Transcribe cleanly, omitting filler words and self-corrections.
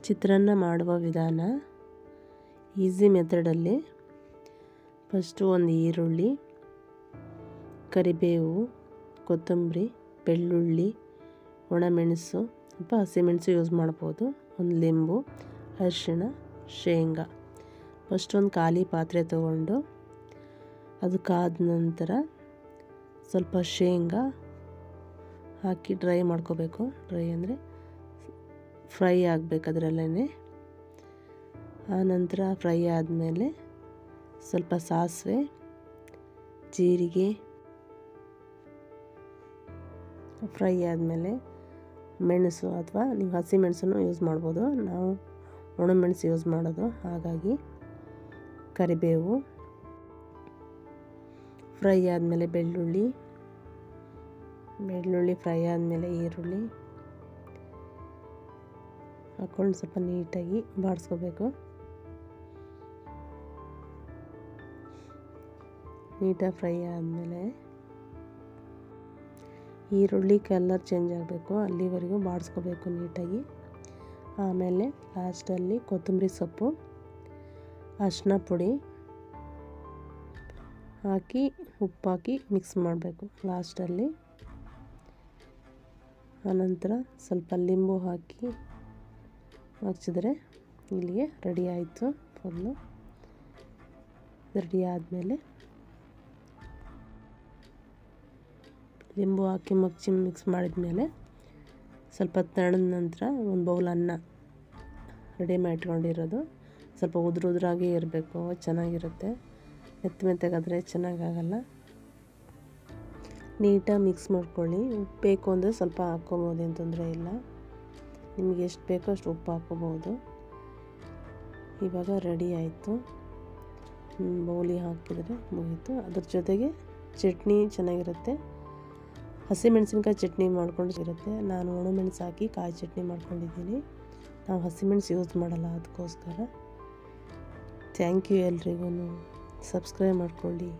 ಚಿತ್ರಾನ್ನ ಮಾಡುವ ವಿಧಾನ easy ಮೆಥಡಲ್ಲಿ. First ಒಂದು ಈರುಳ್ಳಿ, ಕರಿಬೇವು, ಕೊತ್ತಂಬರಿ, ಬೆಳ್ಳುಳ್ಳಿ, ಒಣಮೆಣಸು ಅಥವಾ ಹಸಿಮೆಣಸು ಯೂಸ್ ಮಾಡ್ಬೋದು, ಒಂದು ಲಿಂಬು, ಅರಿಶಿಣ, ಶೇಂಗಾ. ಫಸ್ಟ್ ಒಂದು ಖಾಲಿ ಪಾತ್ರೆ ತೊಗೊಂಡು ಅದಕ್ಕಾದ ನಂತರ ಸ್ವಲ್ಪ ಶೇಂಗಾ ಹಾಕಿ ಡ್ರೈ ಮಾಡ್ಕೋಬೇಕು. ಡ್ರೈ ಅಂದರೆ ಫ್ರೈ ಆಗಬೇಕು ಅದರಲ್ಲೇ. ಆನಂತರ ಫ್ರೈ ಆದಮೇಲೆ ಸ್ವಲ್ಪ ಸಾಸಿವೆ, ಜೀರಿಗೆ ಫ್ರೈ ಆದಮೇಲೆ ಮೆಣಸು ಅಥವಾ ನೀವು ಹಸಿಮೆಣಸನ್ನು ಯೂಸ್ ಮಾಡ್ಬೋದು, ನಾವು ಒಣಮೆಣಸು ಯೂಸ್ ಮಾಡೋದು, ಹಾಗಾಗಿ ಕರಿಬೇವು ಫ್ರೈ ಆದಮೇಲೆ ಬೆಳ್ಳುಳ್ಳಿ ಫ್ರೈ ಆದಮೇಲೆ ಈರುಳ್ಳಿ ಹಾಕ್ಕೊಂಡು ಸ್ವಲ್ಪ ನೀಟಾಗಿ ಬಾಡಿಸ್ಕೋಬೇಕು. ನೀಟಾಗಿ ಫ್ರೈ ಆದಮೇಲೆ ಈರುಳ್ಳಿ ಕಲರ್ ಚೇಂಜ್ ಆಗಬೇಕು, ಅಲ್ಲಿವರೆಗೂ ಬಾಡಿಸ್ಕೋಬೇಕು ನೀಟಾಗಿ. ಆಮೇಲೆ ಲಾಸ್ಟಲ್ಲಿ ಕೊತ್ತಂಬರಿ ಸೊಪ್ಪು, ಅರಿಶಿನ ಪುಡಿ ಹಾಕಿ ಉಪ್ಪಾಕಿ ಮಿಕ್ಸ್ ಮಾಡಬೇಕು ಲಾಸ್ಟಲ್ಲಿ. ಆನಂತರ ಸ್ವಲ್ಪ ಲಿಂಬು ಹಾಕಿ ಹಚ್ಚಿದ್ರೆ ಇಲ್ಲಿಗೆ ರೆಡಿ ಆಯಿತು. ಫುಲ್ಲು ರೆಡಿ ಆದಮೇಲೆ ಲಿಂಬು ಹಾಕಿ ಮಿಕ್ಸ್ ಮಾಡಿದ್ಮೇಲೆ ಸ್ವಲ್ಪ ತಣ್ಣದ ನಂತರ ಒಂದು ಬೌಲ್ ಅನ್ನ ರೆಡಿ ಮಾಡಿಟ್ಕೊಂಡಿರೋದು, ಸ್ವಲ್ಪ ಉದುರಾಗಿ ಇರಬೇಕು, ಚೆನ್ನಾಗಿರುತ್ತೆ. ಮೆತ್ತಗಾದರೆ ಚೆನ್ನಾಗಾಗಲ್ಲ. ನೀಟಾಗಿ ಮಿಕ್ಸ್ ಮಾಡ್ಕೊಳ್ಳಿ. ಉಪ್ಪು ಬೇಕು ಅಂದರೆ ಸ್ವಲ್ಪ ಹಾಕ್ಕೊಬೋದು, ಏನು ತೊಂದರೆ ಇಲ್ಲ. ನಿಮಗೆ ಎಷ್ಟು ಬೇಕೋ ಅಷ್ಟು ಉಪ್ಪು ಹಾಕ್ಕೋಬೋದು. ಇವಾಗ ರೆಡಿ ಆಯಿತು. ಬೌಲಿಗೆ ಹಾಕಿದರೆ ಮುಗೀತು. ಅದ್ರ ಜೊತೆಗೆ ಚಟ್ನಿ ಚೆನ್ನಾಗಿರುತ್ತೆ. ಹಸಿಮೆಣಸಿನ್ಕಾಯಿ ಚಟ್ನಿ ಮಾಡ್ಕೊಂಡು ಇರುತ್ತೆ. ನಾನು ಒಣಮೆಣಸು ಹಾಕಿ ಕಾಯಿ ಚಟ್ನಿ ಮಾಡ್ಕೊಂಡಿದ್ದೀನಿ. ನಾವು ಹಸಿಮೆಣಸು ಯೂಸ್ ಮಾಡಲ್ಲ, ಅದಕ್ಕೋಸ್ಕರ. ಥ್ಯಾಂಕ್ ಯು ಎಲ್ರಿಗೂ. ಸಬ್ಸ್ಕ್ರೈಬ್ ಮಾಡ್ಕೊಳ್ಳಿ.